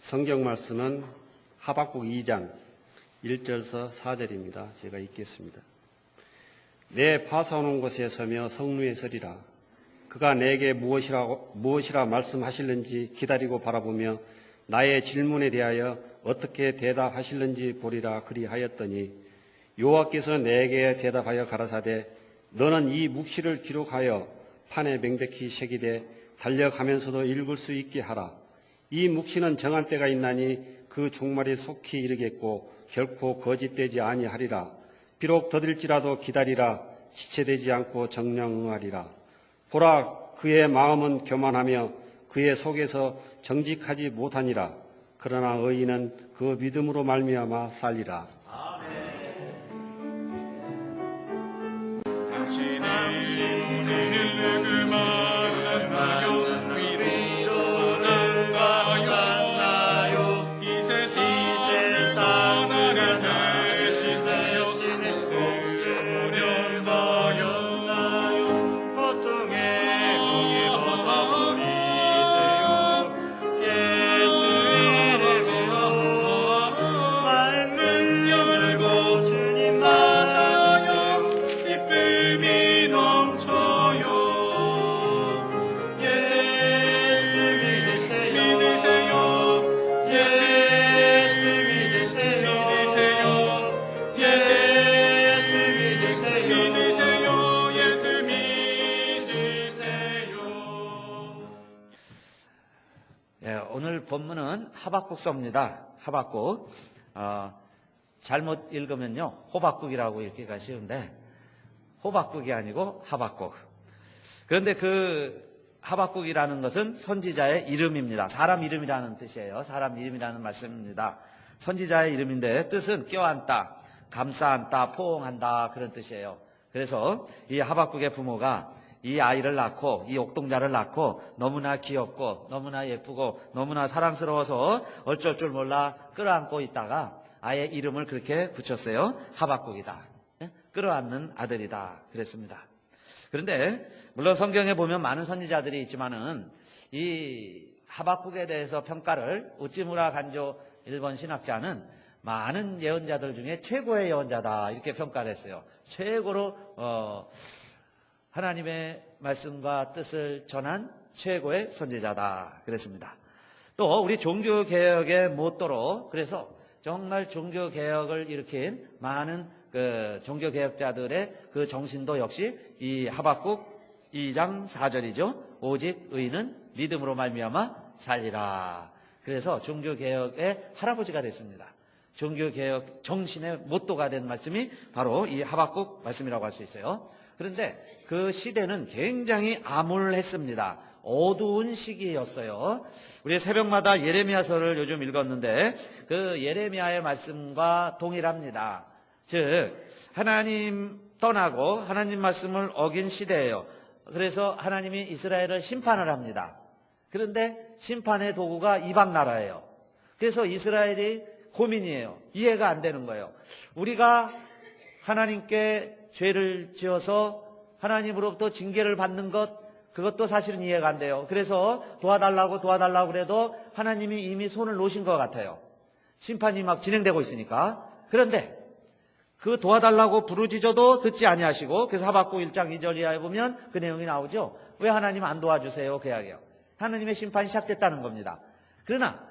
성경 말씀은 하박국 2장 1절서 4절입니다. 제가 읽겠습니다. 내 파사오는 곳에 서며 성루에 서리라. 그가 내게 무엇이라 말씀하실는지 기다리고 바라보며 나의 질문에 대하여 어떻게 대답하실는지 보리라 그리하였더니 여호와께서 내게 대답하여 가라사대 너는 이 묵시를 기록하여 판에 명백히 새기되 달려가면서도 읽을 수 있게 하라. 이 묵시는 정한 때가 있나니 그 종말이 속히 이르겠고 결코 거짓되지 아니하리라. 비록 더딜지라도 기다리라. 지체되지 않고 정령 응하리라. 보라, 그의 마음은 교만하며 그의 속에서 정직하지 못하니라. 그러나 의인은 그 믿음으로 말미암아 살리라. 오늘 본문은 하박국서입니다. 하박국. 잘못 읽으면요, 호박국이라고 읽기가 쉬운데, 호박국이 아니고 하박국. 그런데 그 하박국이라는 것은 선지자의 이름입니다. 사람 이름이라는 뜻이에요. 사람 이름이라는 말씀입니다. 선지자의 이름인데 뜻은 껴안다, 감싸안다, 포옹한다 그런 뜻이에요. 그래서 이 하박국의 부모가 이 아이를 낳고 이 옥동자를 낳고 너무나 귀엽고 너무나 예쁘고 너무나 사랑스러워서 어쩔 줄 몰라 끌어안고 있다가 아예 이름을 그렇게 붙였어요. 하박국이다. 끌어안는 아들이다 그랬습니다. 그런데 물론 성경에 보면 많은 선지자들이 있지만은 이 하박국에 대해서 평가를 우찌무라 간조 일본 신학자는 많은 예언자들 중에 최고의 예언자다 이렇게 평가를 했어요. 최고로 하나님의 말씀과 뜻을 전한 최고의 선지자다 그랬습니다. 또 우리 종교개혁의 모토로 그래서 정말 종교개혁을 일으킨 많은 그 종교개혁자들의 그 정신도 역시 이 하박국 2장 4절이죠. 오직 의인은 믿음으로 말미암아 살리라. 그래서 종교개혁의 할아버지가 됐습니다. 종교개혁 정신의 모토가 된 말씀이 바로 이 하박국 말씀이라고 할 수 있어요. 그런데 그 시대는 굉장히 암울했습니다. 어두운 시기였어요. 우리 새벽마다 예레미야서를 요즘 읽었는데 그 예레미야의 말씀과 동일합니다. 즉 하나님 떠나고 하나님 말씀을 어긴 시대예요. 그래서 하나님이 이스라엘을 심판을 합니다. 그런데 심판의 도구가 이방 나라예요. 그래서 이스라엘이 고민이에요. 이해가 안 되는 거예요. 우리가 하나님께 죄를 지어서 하나님으로부터 징계를 받는 그것도 사실은 이해가 안 돼요. 그래서 도와달라고 그래도 하나님이 이미 손을 놓으신 것 같아요. 심판이 막 진행되고 있으니까. 그런데 그 도와달라고 부르짖어도 듣지 아니하시고 그래서 하박국 1장 2절 이하에 보면 그 내용이 나오죠. 왜 하나님 안 도와주세요? 그 이야기예요. 하나님의 심판이 시작됐다는 겁니다. 그러나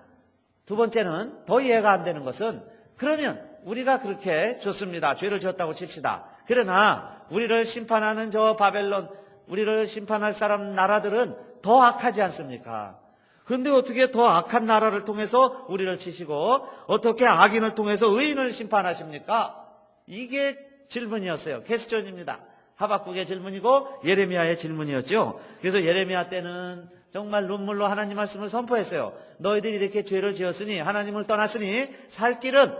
두 번째는 더 이해가 안 되는 것은 그러면 우리가 그렇게 좋습니다. 죄를 지었다고 칩시다. 그러나 우리를 심판하는 저 바벨론, 우리를 심판할 사람 나라들은 더 악하지 않습니까? 그런데 어떻게 더 악한 나라를 통해서 우리를 치시고 어떻게 악인을 통해서 의인을 심판하십니까? 이게 질문이었어요. 퀘스천입니다. 하박국의 질문이고 예레미야의 질문이었죠. 그래서 예레미야 때는 정말 눈물로 하나님 말씀을 선포했어요. 너희들이 이렇게 죄를 지었으니 하나님을 떠났으니 살 길은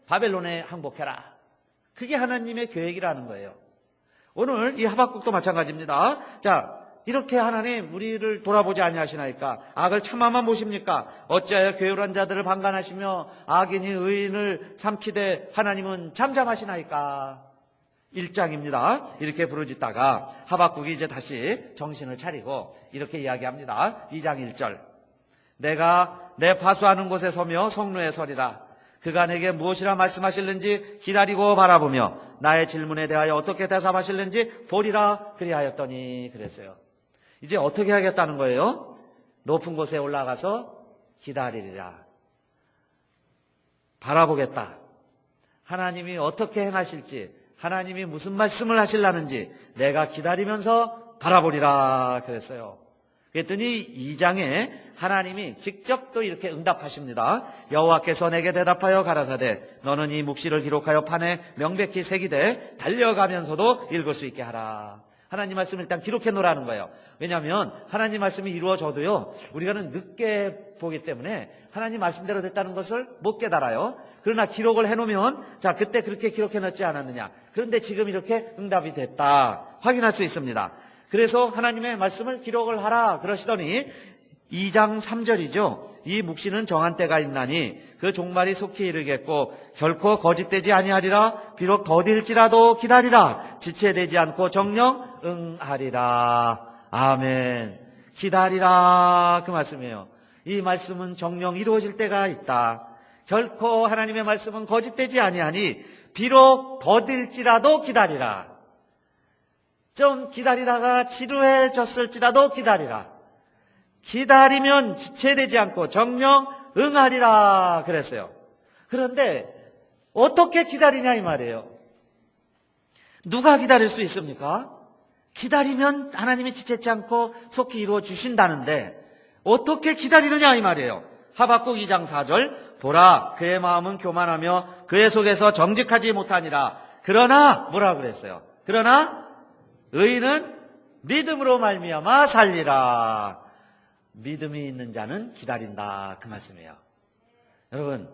바벨론에 항복해라. 그게 하나님의 계획이라는 거예요. 오늘 이 하박국도 마찬가지입니다. 자, 이렇게 하나님 우리를 돌아보지 아니하시나이까? 악을 참아만 보십니까? 어찌하여 괴울한 자들을 방관하시며 악인이 의인을 삼키되 하나님은 잠잠하시나이까? 1장입니다. 이렇게 부르짖다가 하박국이 이제 다시 정신을 차리고 이렇게 이야기합니다. 2장 1절. 내가 내 파수하는 곳에 서며 성루에 서리라. 그가 내게 무엇이라 말씀하실는지 기다리고 바라보며 나의 질문에 대하여 어떻게 대답하실는지 보리라 그리하였더니 그랬어요. 이제 어떻게 하겠다는 거예요? 높은 곳에 올라가서 기다리리라. 바라보겠다. 하나님이 어떻게 행하실지, 하나님이 무슨 말씀을 하실라는지 내가 기다리면서 바라보리라 그랬어요. 그랬더니 2장에 하나님이 직접 또 이렇게 응답하십니다. 여호와께서 내게 대답하여 가라사대 너는 이 묵시를 기록하여 판에 명백히 새기되 달려가면서도 읽을 수 있게 하라. 하나님 말씀을 일단 기록해 놓으라는 거예요. 왜냐하면 하나님 말씀이 이루어져도요, 우리가는 늦게 보기 때문에 하나님 말씀대로 됐다는 것을 못 깨달아요. 그러나 기록을 해놓으면 자, 그때 그렇게 기록해 놨지 않았느냐. 그런데 지금 이렇게 응답이 됐다 확인할 수 있습니다. 그래서 하나님의 말씀을 기록을 하라 그러시더니 2장 3절이죠. 이 묵시는 정한 때가 있나니 그 종말이 속히 이르겠고 결코 거짓되지 아니하리라. 비록 더딜지라도 기다리라. 지체되지 않고 정령 응하리라. 아멘. 기다리라 그 말씀이에요. 이 말씀은 정령 이루어질 때가 있다. 결코 하나님의 말씀은 거짓되지 아니하니 비록 더딜지라도 기다리라. 좀 기다리다가 지루해졌을지라도 기다리라. 기다리면 지체되지 않고 정령 응하리라 그랬어요. 그런데 어떻게 기다리냐 이 말이에요. 누가 기다릴 수 있습니까? 기다리면 하나님이 지체치 않고 속히 이루어 주신다는데 어떻게 기다리느냐 이 말이에요. 하박국 2장 4절 보라 그의 마음은 교만하며 그의 속에서 정직하지 못하니라. 그러나 뭐라 그랬어요? 그러나 의인은 믿음으로 말미암아 살리라. 믿음이 있는 자는 기다린다 그 말씀이에요. 여러분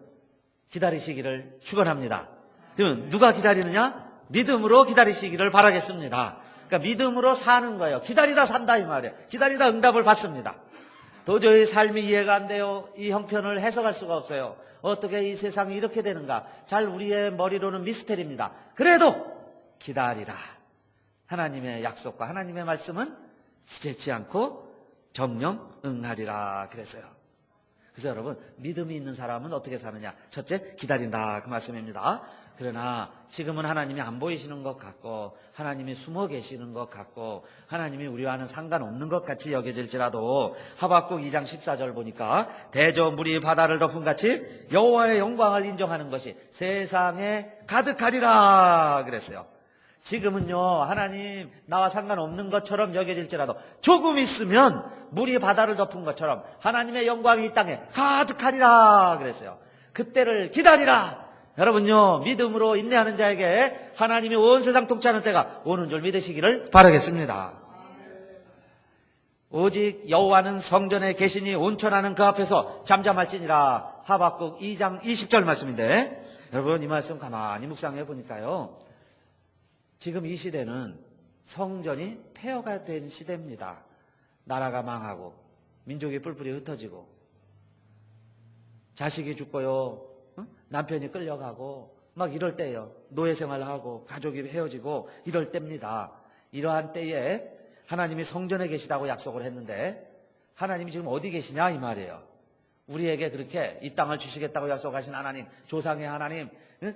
기다리시기를 축원합니다. 그러면 누가 기다리느냐? 믿음으로 기다리시기를 바라겠습니다. 그러니까 믿음으로 사는 거예요. 기다리다 산다 이 말이에요. 기다리다 응답을 받습니다. 도저히 삶이 이해가 안 돼요. 이 형편을 해석할 수가 없어요. 어떻게 이 세상이 이렇게 되는가? 잘 우리의 머리로는 미스테리입니다. 그래도 기다리라. 하나님의 약속과 하나님의 말씀은 지체치 않고 정령 응하리라 그랬어요. 그래서 여러분 믿음이 있는 사람은 어떻게 사느냐? 첫째 기다린다 그 말씀입니다. 그러나 지금은 하나님이 안 보이시는 것 같고 하나님이 숨어 계시는 것 같고 하나님이 우리와는 상관없는 것 같이 여겨질지라도 하박국 2장 14절 보니까 대저 물이 바다를 덮은 같이 여호와의 영광을 인정하는 것이 세상에 가득하리라 그랬어요. 지금은요 하나님 나와 상관없는 것처럼 여겨질지라도 조금 있으면 물이 바다를 덮은 것처럼 하나님의 영광이 이 땅에 가득하리라 그랬어요. 그때를 기다리라. 여러분요 믿음으로 인내하는 자에게 하나님이 온 세상 통치하는 때가 오는 줄 믿으시기를 바라겠습니다. 오직 여호와는 성전에 계시니 온천하는 그 앞에서 잠잠할지니라. 하박국 2장 20절 말씀인데 여러분 이 말씀 가만히 묵상해 보니까요 지금 이 시대는 성전이 폐허가 된 시대입니다. 나라가 망하고 민족이 뿔뿔이 흩어지고 자식이 죽고요 남편이 끌려가고 막 이럴 때예요. 노예 생활하고 가족이 헤어지고 이럴 때입니다. 이러한 때에 하나님이 성전에 계시다고 약속을 했는데 하나님이 지금 어디 계시냐 이 말이에요. 우리에게 그렇게 이 땅을 주시겠다고 약속하신 하나님, 조상의 하나님,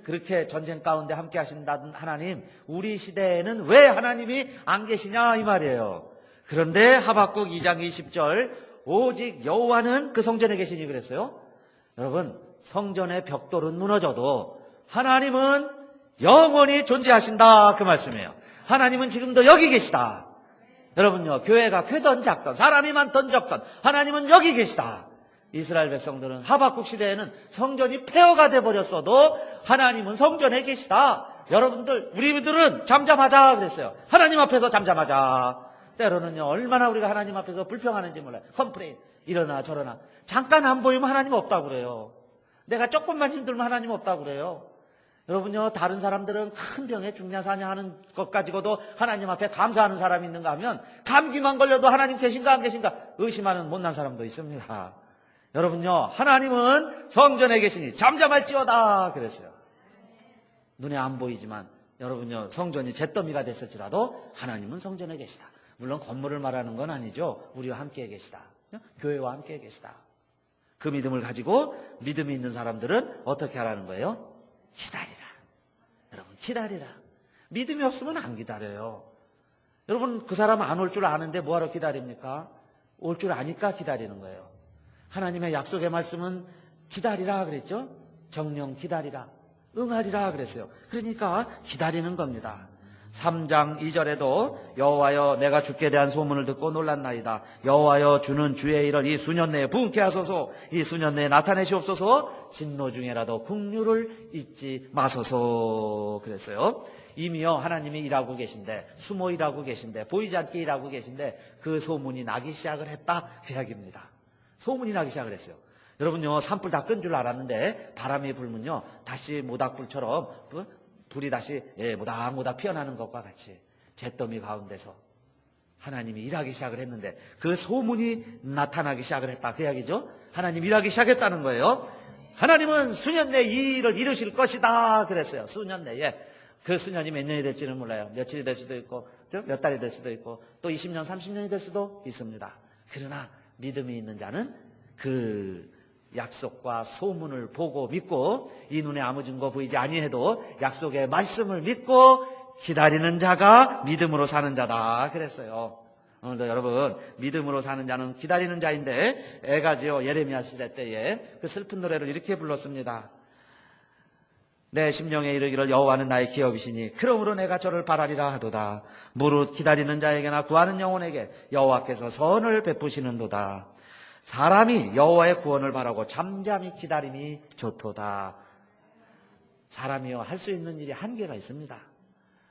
그렇게 전쟁 가운데 함께 하신다는 하나님, 우리 시대에는 왜 하나님이 안 계시냐 이 말이에요. 그런데 하박국 2장 20절 오직 여호와는 그 성전에 계시니 그랬어요. 여러분 성전의 벽돌은 무너져도 하나님은 영원히 존재하신다 그 말씀이에요. 하나님은 지금도 여기 계시다. 여러분요 교회가 크던 작던 사람이 많던 적던 하나님은 여기 계시다. 이스라엘 백성들은 하박국 시대에는 성전이 폐허가 돼버렸어도 하나님은 성전에 계시다. 여러분들 우리들은 잠잠하자 그랬어요. 하나님 앞에서 잠잠하자. 때로는요 얼마나 우리가 하나님 앞에서 불평하는지 몰라요. 컴플레인 이러나 저러나 잠깐 안 보이면 하나님 없다고 그래요. 내가 조금만 힘들면 하나님 없다고 그래요. 여러분요 다른 사람들은 큰 병에 죽냐 사냐 하는 것 가지고도 하나님 앞에 감사하는 사람이 있는가 하면 감기만 걸려도 하나님 계신가 안 계신가 의심하는 못난 사람도 있습니다. 여러분요 하나님은 성전에 계시니 잠잠할지어다 그랬어요. 눈에 안 보이지만 여러분요 성전이 잿더미가 됐을지라도 하나님은 성전에 계시다. 물론 건물을 말하는 건 아니죠. 우리와 함께 계시다. 교회와 함께 계시다. 그 믿음을 가지고 믿음이 있는 사람들은 어떻게 하라는 거예요? 기다리라. 여러분 기다리라. 믿음이 없으면 안 기다려요. 여러분 그 사람 안 올 줄 아는데 뭐하러 기다립니까? 올 줄 아니까 기다리는 거예요. 하나님의 약속의 말씀은 기다리라 그랬죠? 정령 기다리라. 응하리라 그랬어요. 그러니까 기다리는 겁니다. 3장 2절에도 여호와여 내가 주께 대한 소문을 듣고 놀랐나이다. 여호와여 주는 주의 일을 이 수년 내에 부응케 하소서. 이 수년 내에 나타내시옵소서. 진노 중에라도 긍휼을 잊지 마소서 그랬어요. 이미요 하나님이 일하고 계신데 숨어 일하고 계신데 보이지 않게 일하고 계신데 그 소문이 나기 시작을 했다 그 이야기입니다. 소문이 나기 시작을 했어요. 여러분요 산불 다 끈 줄 알았는데 바람이 불면요 다시 모닥불처럼 불이 다시 모닥모닥 피어나는 것과 같이 잿더미 가운데서 하나님이 일하기 시작을 했는데 그 소문이 나타나기 시작을 했다 그 이야기죠. 하나님 일하기 시작했다는 거예요. 하나님은 수년 내에 이 일을 이루실 것이다 그랬어요. 수년 내에. 그 수년이 몇 년이 될지는 몰라요. 며칠이 될 수도 있고 몇 달이 될 수도 있고 또 20년 30년이 될 수도 있습니다. 그러나 믿음이 있는 자는 그 약속과 소문을 보고 믿고 이 눈에 아무 증거 보이지 아니해도 약속의 말씀을 믿고 기다리는 자가 믿음으로 사는 자다 그랬어요. 오늘도 여러분 믿음으로 사는 자는 기다리는 자인데 애가지요 예레미야 시대 때에 그 슬픈 노래를 이렇게 불렀습니다. 내 심령에 이르기를 여호와는 나의 기업이시니 그러므로 내가 저를 바라리라 하도다. 무릇 기다리는 자에게나 구하는 영혼에게 여호와께서 선을 베푸시는도다. 사람이 여호와의 구원을 바라고 잠잠히 기다림이 좋도다. 사람이요 할 수 있는 일이 한계가 있습니다.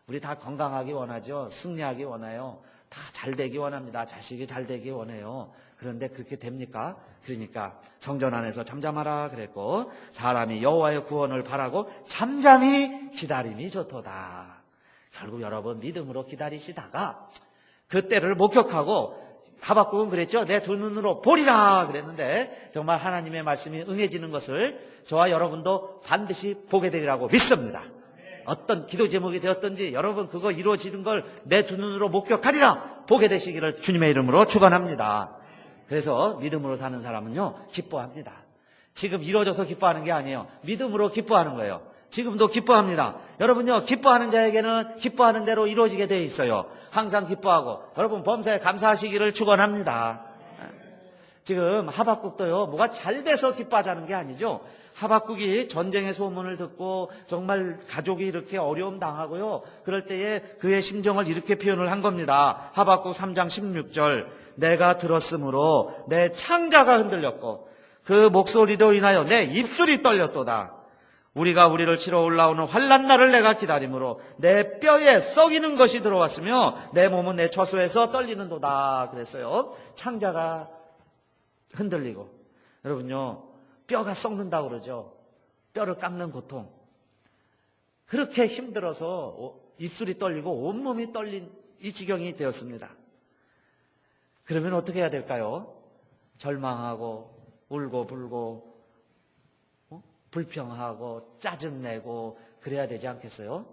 우리 다 건강하기 원하죠. 승리하기 원해요. 다 잘되기 원합니다. 자식이 잘되기 원해요. 그런데 그렇게 됩니까? 그러니까 성전 안에서 잠잠하라 그랬고 사람이 여호와의 구원을 바라고 잠잠히 기다림이 좋도다. 결국 여러분 믿음으로 기다리시다가 그때를 목격하고 하박국은 그랬죠. 내 두 눈으로 보리라 그랬는데 정말 하나님의 말씀이 응해지는 것을 저와 여러분도 반드시 보게 되리라고 믿습니다. 어떤 기도 제목이 되었든지 여러분 그거 이루어지는 걸 내 두 눈으로 목격하리라 보게 되시기를 주님의 이름으로 축원합니다. 그래서 믿음으로 사는 사람은요 기뻐합니다. 지금 이루어져서 기뻐하는 게 아니에요. 믿음으로 기뻐하는 거예요. 지금도 기뻐합니다. 여러분요 기뻐하는 자에게는 기뻐하는 대로 이루어지게 돼 있어요. 항상 기뻐하고 여러분 범사에 감사하시기를 축원합니다. 지금 하박국도요 뭐가 잘 돼서 기뻐하자는 게 아니죠. 하박국이 전쟁의 소문을 듣고 정말 가족이 이렇게 어려움 당하고요. 그럴 때에 그의 심정을 이렇게 표현을 한 겁니다. 하박국 3장 16절 내가 들었으므로 내 창자가 흔들렸고 그 목소리로 인하여 내 입술이 떨렸도다. 우리가 우리를 치러 올라오는 환난 날을 내가 기다림으로 내 뼈에 썩이는 것이 들어왔으며 내 몸은 내 처소에서 떨리는도다 그랬어요. 창자가 흔들리고 여러분요 뼈가 썩는다고 그러죠. 뼈를 깎는 고통. 그렇게 힘들어서 입술이 떨리고 온몸이 떨린 이 지경이 되었습니다. 그러면 어떻게 해야 될까요? 절망하고 울고 불고 불평하고 짜증내고 그래야 되지 않겠어요?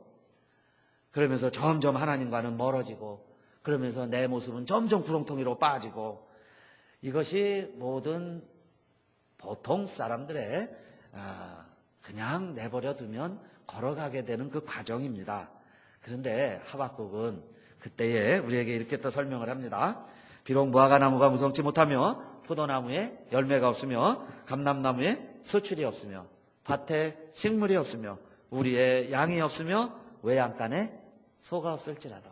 그러면서 점점 하나님과는 멀어지고 그러면서 내 모습은 점점 구렁텅이로 빠지고 이것이 모든 보통 사람들의 그냥 내버려 두면 걸어가게 되는 그 과정입니다. 그런데 하박국은 그때에 우리에게 이렇게 또 설명을 합니다. 비록 무화과나무가 무성치 못하며 포도나무에 열매가 없으며 감람나무에 수출이 없으며 밭에 식물이 없으며 우리의 양이 없으며 외양간에 소가 없을지라도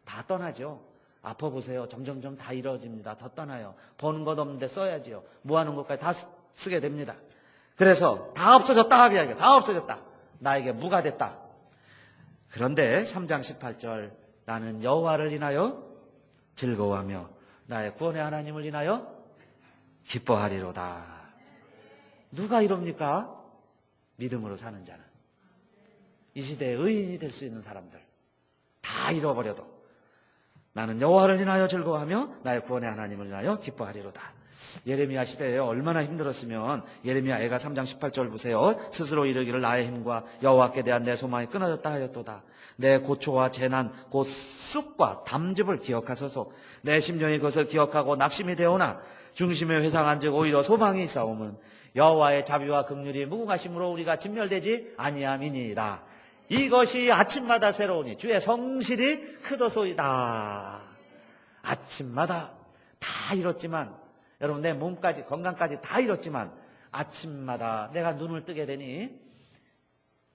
다 떠나죠. 아파 보세요. 점점점 다 이루어집니다. 더 떠나요. 버는 것 없는데 써야지요. 뭐 하는 것까지 다 쓰게 됩니다. 그래서 다 없어졌다 하게 하게 다 없어졌다. 나에게 무가 됐다. 그런데 3장 18절 나는 여호와를 인하여 즐거워하며 나의 구원의 하나님을 인하여 기뻐하리로다. 누가 이럽니까? 믿음으로 사는 자는. 이 시대에 의인이 될 수 있는 사람들 다 잃어버려도 나는 여호와를 인하여 즐거워하며 나의 구원의 하나님을 인하여 기뻐하리로다. 예레미야 시대에 얼마나 힘들었으면 예레미야 애가 3장 18절 보세요. 스스로 이르기를 나의 힘과 여호와께 대한 내 소망이 끊어졌다 하였도다. 내 고초와 재난 곧 쑥과 담즙을 기억하소서. 내 심령이 그것을 기억하고 낙심이 되오나 중심에 회상한즉 오히려 소망이 있사오면 여호와의 자비와 긍휼이 무궁하심으로 우리가 진멸되지 아니함이니이다. 이것이 아침마다 새로우니 주의 성실이 크도소이다. 아침마다 다 잃었지만, 여러분 내 몸까지 건강까지 다 잃었지만 아침마다 내가 눈을 뜨게 되니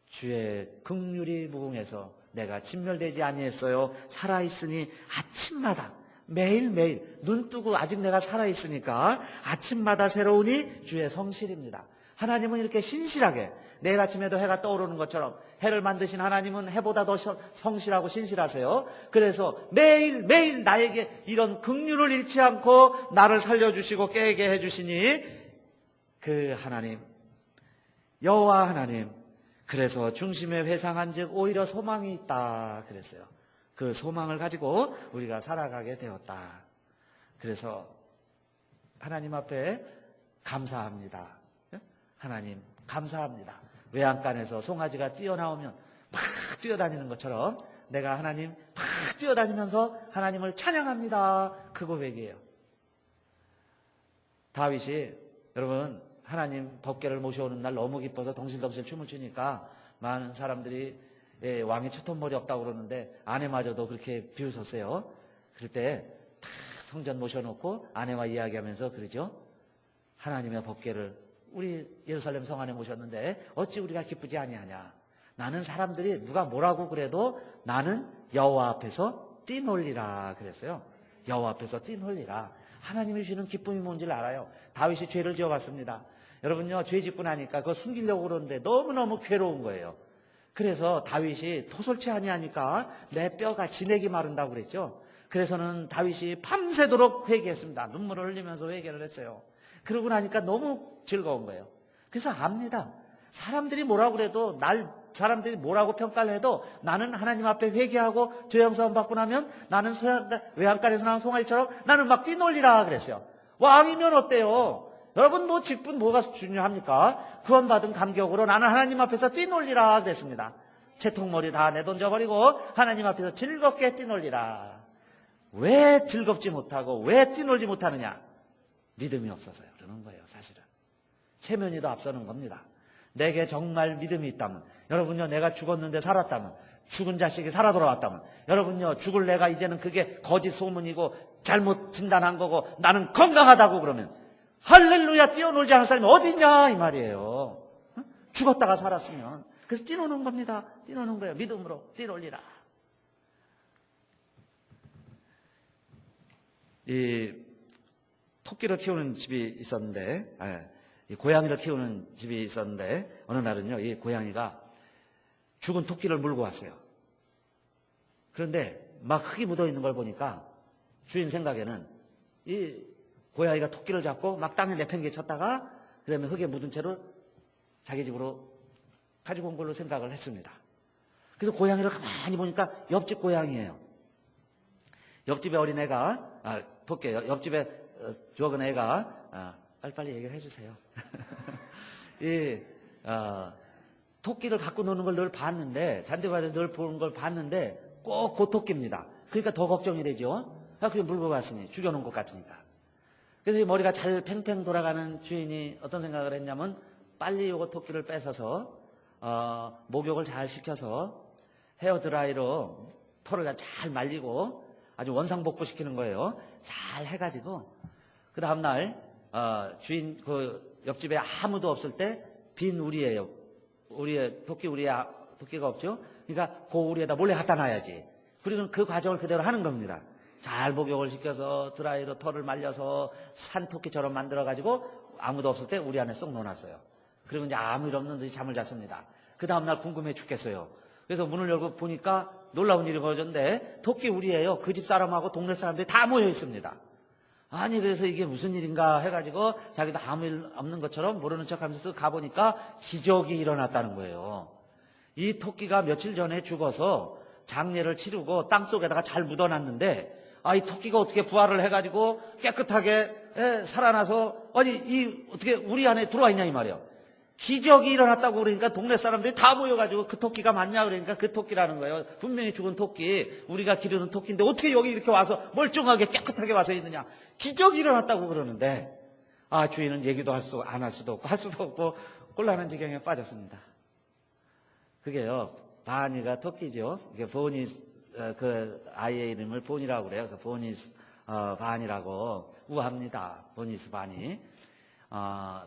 주의 긍휼이 무궁해서 내가 진멸되지 아니했어요. 살아있으니 아침마다 매일매일 눈 뜨고 아직 내가 살아있으니까 아침마다 새로우니 주의 성실입니다. 하나님은 이렇게 신실하게 내일 아침에도 해가 떠오르는 것처럼 해를 만드신 하나님은 해보다 더 성실하고 신실하세요. 그래서 매일매일 나에게 이런 긍휼을 잃지 않고 나를 살려주시고 깨게 해주시니 그 하나님, 여호와 하나님, 그래서 중심에 회상한즉 오히려 소망이 있다 그랬어요. 그 소망을 가지고 우리가 살아가게 되었다. 그래서 하나님 앞에 감사합니다. 하나님 감사합니다. 외양간에서 송아지가 뛰어나오면 막 뛰어다니는 것처럼 내가 하나님 막 뛰어다니면서 하나님을 찬양합니다. 그 고백이에요. 다윗이 여러분 하나님 법궤를 모셔오는 날 너무 기뻐서 덩실덩실 춤을 추니까 많은 사람들이 왕이 첫头머리 없다고 그러는데 아내마저도 그렇게 비웃었어요. 그럴 때 다 성전 모셔놓고 아내와 이야기하면서 그러죠. 하나님의 법궤를 우리 예루살렘 성 안에 모셨는데 어찌 우리가 기쁘지 아니하냐. 나는 사람들이 누가 뭐라고 그래도 나는 여호와 앞에서 뛰놀리라 그랬어요. 여호와 앞에서 뛰놀리라. 하나님이 주시는 기쁨이 뭔지를 알아요. 다윗이 죄를 지어봤습니다. 여러분요, 죄 짓고 나니까 그거 숨기려고 그러는데 너무너무 괴로운 거예요. 그래서 다윗이 토설치 아니하니까 내 뼈가 지내기 마른다고 그랬죠. 그래서는 다윗이 밤새도록 회개했습니다. 눈물을 흘리면서 회개를 했어요. 그러고 나니까 너무 즐거운 거예요. 그래서 압니다. 사람들이 뭐라고 그래도 사람들이 뭐라고 평가를 해도 나는 하나님 앞에 회개하고 죄 용서 받고 나면 나는 외양간에서 나온 송아지처럼 나는 막 뛰놀리라 그랬어요. 왕이면 어때요? 여러분 뭐 직분 뭐가 중요합니까? 구원받은 감격으로 나는 하나님 앞에서 뛰놀리라 그랬습니다. 채통머리 다 내던져버리고 하나님 앞에서 즐겁게 뛰놀리라. 왜 즐겁지 못하고 왜 뛰놀지 못하느냐? 믿음이 없어서요. 그러는 거예요. 사실은 체면이 더 앞서는 겁니다. 내게 정말 믿음이 있다면, 여러분요, 내가 죽었는데 살았다면, 죽은 자식이 살아 돌아왔다면, 여러분요, 죽을 내가 이제는 그게 거짓 소문이고 잘못 진단한 거고 나는 건강하다고 그러면 할렐루야 뛰어놀지 않을 사람이 어디 있냐 이 말이에요. 죽었다가 살았으면. 그래서 뛰노는 겁니다. 뛰노는 거예요. 믿음으로 뛰놀리라. 이 토끼를 키우는 집이 있었는데, 이 고양이를 키우는 집이 있었는데 어느 날은요, 이 고양이가 죽은 토끼를 물고 왔어요. 그런데 막 흙이 묻어 있는 걸 보니까 주인 생각에는 이 고양이가 토끼를 잡고 막 땅에 내팽개쳤다가 그다음에 흙에 묻은 채로 자기 집으로 가지고 온 걸로 생각을 했습니다. 그래서 고양이를 가만히 보니까 옆집 고양이에요. 옆집에 어린애가 토끼 옆집에 죽은 애가 빨리빨리 얘기를 해주세요. 이 토끼를 갖고 노는 걸 늘 봤는데, 잔디밭에 늘 보는 걸 봤는데 꼭 그 토끼입니다. 그러니까 더 걱정이 되죠. 그냥 물고 갔으니 죽여놓은 것 같으니까. 그래서 이 머리가 잘 팽팽 돌아가는 주인이 어떤 생각을 했냐면 빨리 요거 토끼를 뺏어서 목욕을 잘 시켜서 헤어드라이로 털을 잘 말리고 아주 원상복구시키는 거예요. 잘 해가지고 그 다음날 주인 그 옆집에 아무도 없을 때 빈 우리예요. 우리의 토끼가 없죠. 그러니까 그 우리에다 몰래 갖다 놔야지. 그리고 그 과정을 그대로 하는 겁니다. 잘 목욕을 시켜서 드라이로 털을 말려서 산토끼처럼 만들어가지고 아무도 없을 때 우리 안에 쏙 넣어놨어요. 그리고 이제 아무 일 없는 듯이 잠을 잤습니다. 그 다음날 궁금해 죽겠어요. 그래서 문을 열고 보니까 놀라운 일이 벌어졌는데 토끼 우리예요. 그 집 사람하고 동네 사람들이 다 모여 있습니다. 아니 그래서 이게 무슨 일인가 해가지고 자기도 아무 일 없는 것처럼 모르는 척하면서 가보니까 기적이 일어났다는 거예요. 이 토끼가 며칠 전에 죽어서 장례를 치르고 땅속에다가 잘 묻어놨는데 이 토끼가 어떻게 부활을 해가지고 깨끗하게 살아나서 아니 이 어떻게 우리 안에 들어와 있냐 이 말이에요. 기적이 일어났다고 그러니까 동네 사람들이 다 모여가지고 그 토끼가 맞냐 그러니까 그 토끼라는 거예요. 분명히 죽은 토끼, 우리가 기르는 토끼인데 어떻게 여기 이렇게 와서 멀쩡하게 깨끗하게 와서 있느냐. 기적이 일어났다고 그러는데 주인은 얘기도 안 할 수도 없고 할 수도 없고 곤란한 지경에 빠졌습니다. 그게요, 바니가 토끼죠. 이게 보니, 그 아이의 이름을 보니라고 그래요. 그래서 보니스 바니라고 우합니다. 보니스 바니.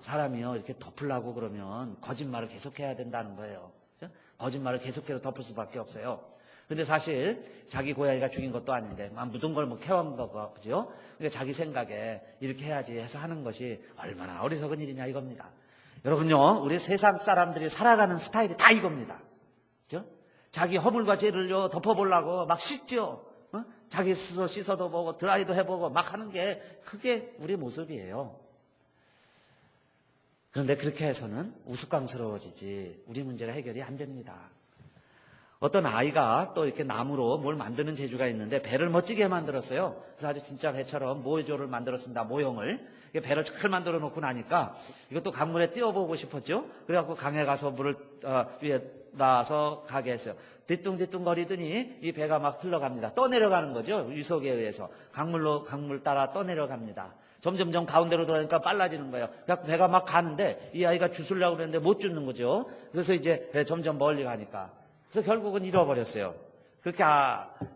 사람이요, 이렇게 덮으려고 그러면 거짓말을 계속해야 된다는 거예요. 그죠? 거짓말을 계속해서 덮을 수밖에 없어요. 근데 사실 자기 고양이가 죽인 것도 아닌데 묻은 걸 뭐 캐온 거고, 그죠? 그러니까 자기 생각에 이렇게 해야지 해서 하는 것이 얼마나 어리석은 일이냐 이겁니다. 여러분요, 우리 세상 사람들이 살아가는 스타일이 다 이겁니다. 그죠? 자기 허물과 죄를요 덮어보려고 막 씻죠. 자기 스스로 씻어도 보고 드라이도 해보고 막 하는 게 그게 우리 모습이에요. 그런데 그렇게 해서는 우스꽝스러워지지 우리 문제가 해결이 안 됩니다. 어떤 아이가 또 이렇게 나무로 뭘 만드는 재주가 있는데 배를 멋지게 만들었어요. 그래서 아주 진짜 배처럼 모조를 만들었습니다. 모형을. 배를 잘 만들어 놓고 나니까 이것도 강물에 띄워보고 싶었죠. 그래갖고 강에 가서 물을 위에 놔서 가게 했어요. 뒤뚱뒤뚱 거리더니 이 배가 막 흘러갑니다. 떠내려가는 거죠. 유속에 의해서. 강물 따라 떠내려갑니다. 점점점 가운데로 들어가니까 빨라지는 거예요. 그래서 배가 막 가는데 이 아이가 주술려고 그랬는데 못 주는 거죠. 그래서 이제 점점 멀리 가니까. 그래서 결국은 잃어버렸어요. 그렇게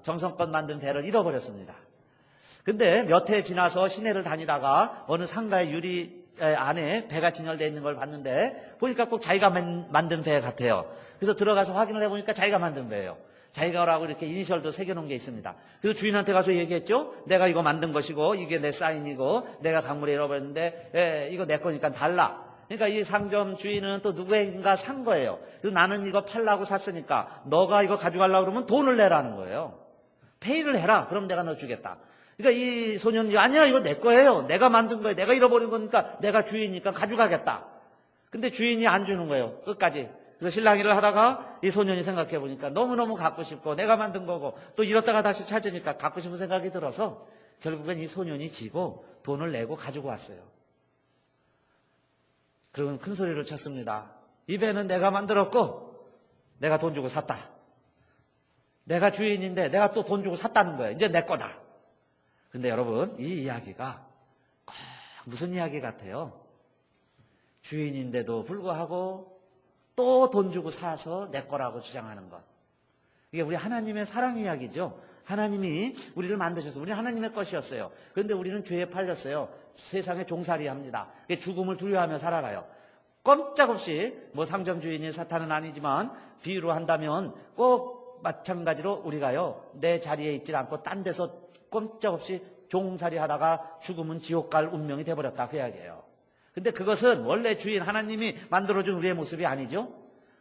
정성껏 만든 배를 잃어버렸습니다. 근데 몇 해 지나서 시내를 다니다가 어느 상가의 유리 안에 배가 진열되어 있는 걸 봤는데 보니까 꼭 자기가 만든 배 같아요. 그래서 들어가서 확인을 해보니까 자기가 만든 배예요. 자기가라고 이렇게 이니셜도 새겨놓은 게 있습니다. 그래서 주인한테 가서 얘기했죠. 내가 이거 만든 것이고 이게 내 사인이고 내가 강물에 잃어버렸는데 이거 내 거니까 달라. 그러니까 이 상점 주인은 또 누구인가 산 거예요. 그래서 나는 이거 팔라고 샀으니까 너가 이거 가져가려고 그러면 돈을 내라는 거예요. 페이를 해라. 그럼 내가 너 주겠다. 그러니까 이 소년이 아니야 이거 내 거예요. 내가 만든 거예요. 내가 잃어버린 거니까 내가 주인이니까 가져가겠다. 근데 주인이 안 주는 거예요. 끝까지. 그래서 실랑이를 하다가 이 소년이 생각해 보니까 너무너무 갖고 싶고 내가 만든 거고 또 잃었다가 다시 찾으니까 갖고 싶은 생각이 들어서 결국엔 이 소년이 지고 돈을 내고 가지고 왔어요. 그러면 큰 소리를 쳤습니다. 이 배는 내가 만들었고 내가 돈 주고 샀다. 내가 주인인데 내가 또 돈 주고 샀다는 거예요. 이제 내 거다. 근데 여러분 이 이야기가 꼭 무슨 이야기 같아요? 주인인데도 불구하고 또 돈 주고 사서 내 거라고 주장하는 것. 이게 우리 하나님의 사랑 이야기죠. 하나님이 우리를 만드셔서 우리 하나님의 것이었어요. 그런데 우리는 죄에 팔렸어요. 세상에 종살이 합니다. 죽음을 두려워하며 살아가요. 꼼짝없이 뭐 상점 주인이 사탄은 아니지만 비유로 한다면 꼭 마찬가지로 우리가요 내 자리에 있지 않고 딴 데서 꼼짝없이 종살이 하다가 죽으면 지옥 갈 운명이 돼버렸다 그 이야기예요. 근데 그것은 원래 주인 하나님이 만들어준 우리의 모습이 아니죠.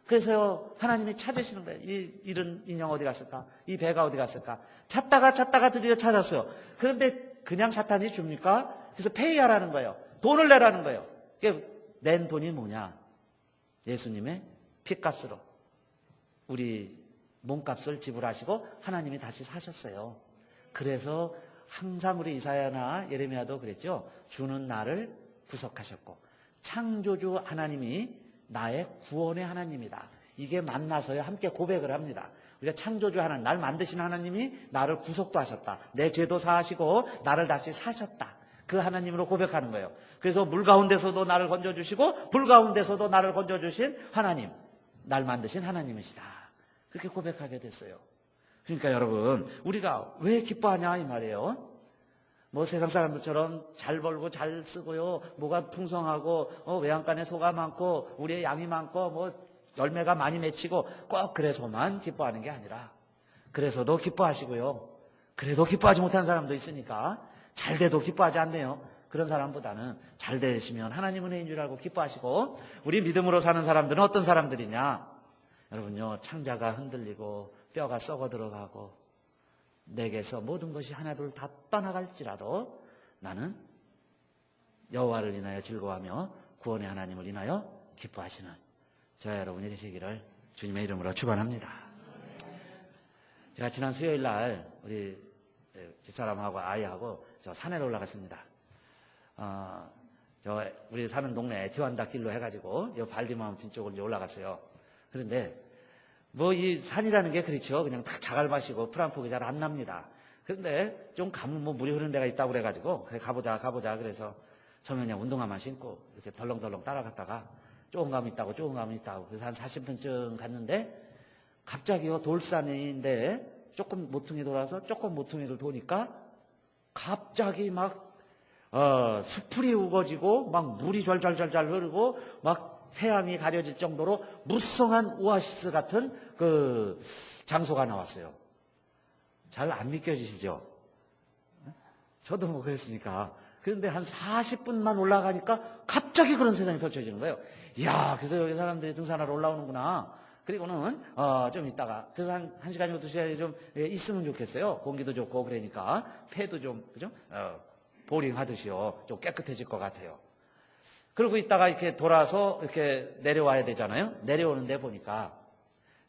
그래서 하나님이 찾으시는 거예요. 이 잃은 인형 어디 갔을까? 이 배가 어디 갔을까? 찾다가 드디어 찾았어요. 그런데 그냥 사탄이 줍니까? 그래서 페이하라는 거예요. 돈을 내라는 거예요. 낸 돈이 뭐냐? 예수님의 피값으로 우리 몸값을 지불하시고 하나님이 다시 사셨어요. 그래서 항상 우리 이사야나 예레미야도 그랬죠. 주는 나를 구속하셨고 창조주 하나님이 나의 구원의 하나님이다. 이게 만나서야 함께 고백을 합니다. 우리가 창조주 하나님, 날 만드신 하나님이 나를 구속도 하셨다. 내 죄도 사하시고 나를 다시 사셨다. 그 하나님으로 고백하는 거예요. 그래서 물 가운데서도 나를 건져주시고 불 가운데서도 나를 건져주신 하나님, 날 만드신 하나님이시다. 그렇게 고백하게 됐어요. 그러니까 여러분 우리가 왜 기뻐하냐 이 말이에요. 뭐 세상 사람들처럼 잘 벌고 잘 쓰고요, 뭐가 풍성하고 외양간에 소가 많고 우리의 양이 많고 뭐 열매가 많이 맺히고 꼭 그래서만 기뻐하는 게 아니라 그래서도 기뻐하시고요, 그래도 기뻐하지 못한 사람도 있으니까 잘 돼도 기뻐하지 않네요. 그런 사람보다는 잘 되시면 하나님은 은혜인 줄 알고 기뻐하시고, 우리 믿음으로 사는 사람들은 어떤 사람들이냐? 여러분요, 창자가 흔들리고 뼈가 썩어 들어가고 내게서 모든 것이 하나둘 다 떠나갈지라도 나는 여호와를 인하여 즐거워하며 구원의 하나님을 인하여 기뻐하시는 저와 여러분이 되시기를 주님의 이름으로 축원합니다. 제가 지난 수요일 날 우리 집사람하고 아이하고 저 산에 올라갔습니다. 우리 사는 동네 디완다 길로 해가지고 요 발디마운틴 쪽으로 이제 올라갔어요. 그런데 뭐 이 산이라는 게 그렇죠. 그냥 다 자갈밭이고 풀한폭이 잘 안 납니다. 그런데 좀 가면 뭐 물이 흐르는 데가 있다고 그래가지고 그래 가보자 그래서 처음에 그냥 운동화만 신고 이렇게 덜렁덜렁 따라갔다가 조금 감이 있다고 그래서 한 40분쯤 갔는데 갑자기요 돌산인데 조금 모퉁이 돌아서 조금 모퉁이를 도니까 갑자기 막 수풀이 우거지고 막 물이 좔좔좔좔 흐르고 막 태양이 가려질 정도로 무성한 오아시스 같은 그 장소가 나왔어요. 잘 안 믿겨지시죠? 저도 뭐 그랬으니까. 그런데 한 40분만 올라가니까 갑자기 그런 세상이 펼쳐지는 거예요. 이야, 그래서 여기 사람들이 등산하러 올라오는구나. 그리고는 좀 있다가 그래서 한 시간이고 2시간이 좀 있으면 좋겠어요. 공기도 좋고 그러니까 폐도 좀 그죠? 보링 하듯이요. 좀 깨끗해질 것 같아요. 그러고 있다가 이렇게 돌아서 이렇게 내려와야 되잖아요. 내려오는데 보니까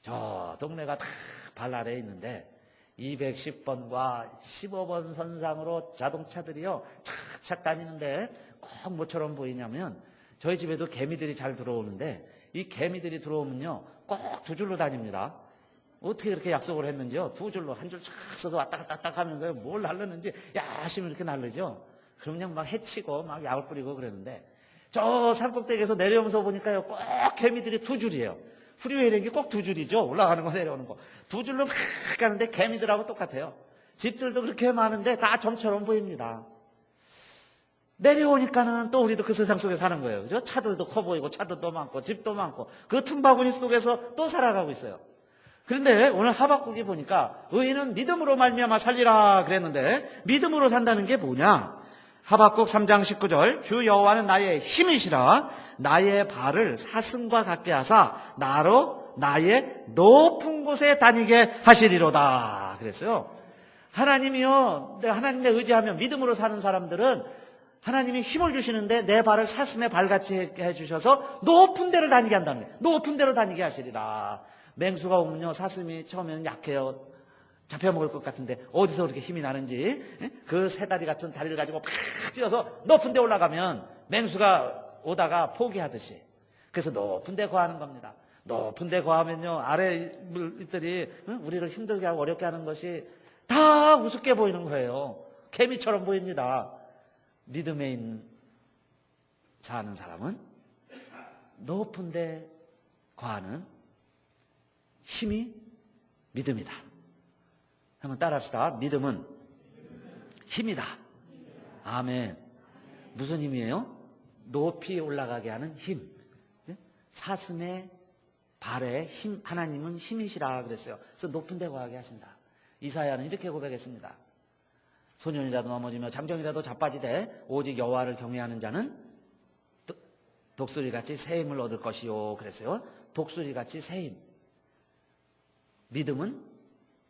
저 동네가 다 발 아래에 있는데 210번과 15번 선상으로 자동차들이요 착착 다니는데 꼭 뭐처럼 보이냐면 저희 집에도 개미들이 잘 들어오는데 이 개미들이 들어오면요 꼭 두 줄로 다닙니다. 어떻게 그렇게 약속을 했는지요. 두 줄로 한 줄 쫙 써서 왔다 갔다 왔다 하면서 뭘 날르는지 야심히 이렇게 날르죠. 그럼 그냥 막 해치고 막 약을 뿌리고 그랬는데 저 산꼭대기에서 내려오면서 보니까요 꼭 개미들이 두 줄이에요. 프리웨이라는 게 꼭 두 줄이죠. 올라가는 거 내려오는 거. 두 줄로 막 가는데 개미들하고 똑같아요. 집들도 그렇게 많은데 다 점처럼 보입니다. 내려오니까는 또 우리도 그 세상 속에 사는 거예요. 그죠? 차들도 커 보이고 차들도 많고 집도 많고 그 틈바구니 속에서 또 살아가고 있어요. 그런데 오늘 하박국이 보니까 의인은 믿음으로 말미암아 살리라 그랬는데 믿음으로 산다는 게 뭐냐? 하박국 3장 19절 주 여호와는 나의 힘이시라 나의 발을 사슴과 같게 하사 나로 나의 높은 곳에 다니게 하시리로다 그랬어요. 하나님이요 하나님에 의지하며 믿음으로 사는 사람들은 하나님이 힘을 주시는데 내 발을 사슴의 발같이 해주셔서 높은 데를 다니게 한다는 거예요. 높은 데로 다니게 하시리라. 맹수가 오면요 사슴이 처음에는 약해요. 잡혀먹을 것 같은데 어디서 그렇게 힘이 나는지 그 세 다리 같은 다리를 가지고 팍 뛰어서 높은 데 올라가면 맹수가 오다가 포기하듯이 그래서 높은 데 거하는 겁니다. 높은 데 거하면요 아래 물들이 우리를 힘들게 하고 어렵게 하는 것이 다 우습게 보이는 거예요. 개미처럼 보입니다. 믿음에 사는 사람은 높은 데 거하는 힘이 믿음이다. 한번 따라합시다. 믿음은 힘이다. 아멘. 무슨 힘이에요? 높이 올라가게 하는 힘. 사슴의 발에 힘, 하나님은 힘이시라 그랬어요. 그래서 높은 데 거하게 하신다. 이사야는 이렇게 고백했습니다. 소년이라도 넘어지며 장정이라도 자빠지되 오직 여호와를 경외하는 자는 독수리같이 새 힘을 얻을 것이요 그랬어요. 독수리같이 새 힘. 믿음은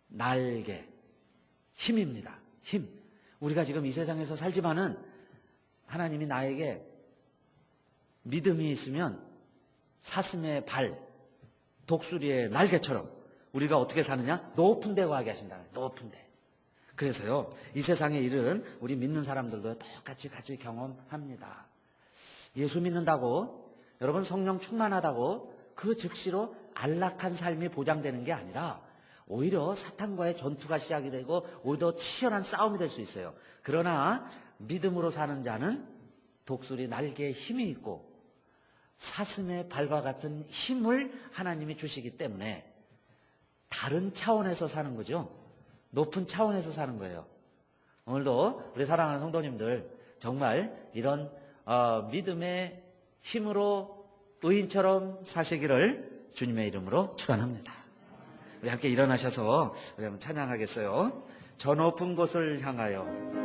날개, 힘입니다. 힘. 우리가 지금 이 세상에서 살지만은 하나님이 나에게 믿음이 있으면 사슴의 발, 독수리의 날개처럼 우리가 어떻게 사느냐? 높은 데 거하게 하신다. 높은 데. 그래서요, 이 세상의 일은 우리 믿는 사람들도 똑같이 같이 경험합니다. 예수 믿는다고, 여러분 성령 충만하다고 그 즉시로 안락한 삶이 보장되는 게 아니라 오히려 사탄과의 전투가 시작이 되고 오히려 치열한 싸움이 될 수 있어요. 그러나 믿음으로 사는 자는 독수리 날개에 힘이 있고 사슴의 발과 같은 힘을 하나님이 주시기 때문에 다른 차원에서 사는 거죠. 높은 차원에서 사는 거예요. 오늘도 우리 사랑하는 성도님들 정말 이런 믿음의 힘으로 의인처럼 사시기를 주님의 이름으로 축원합니다. 우리 함께 일어나셔서 우리 한번 찬양하겠어요. 저 높은 곳을 향하여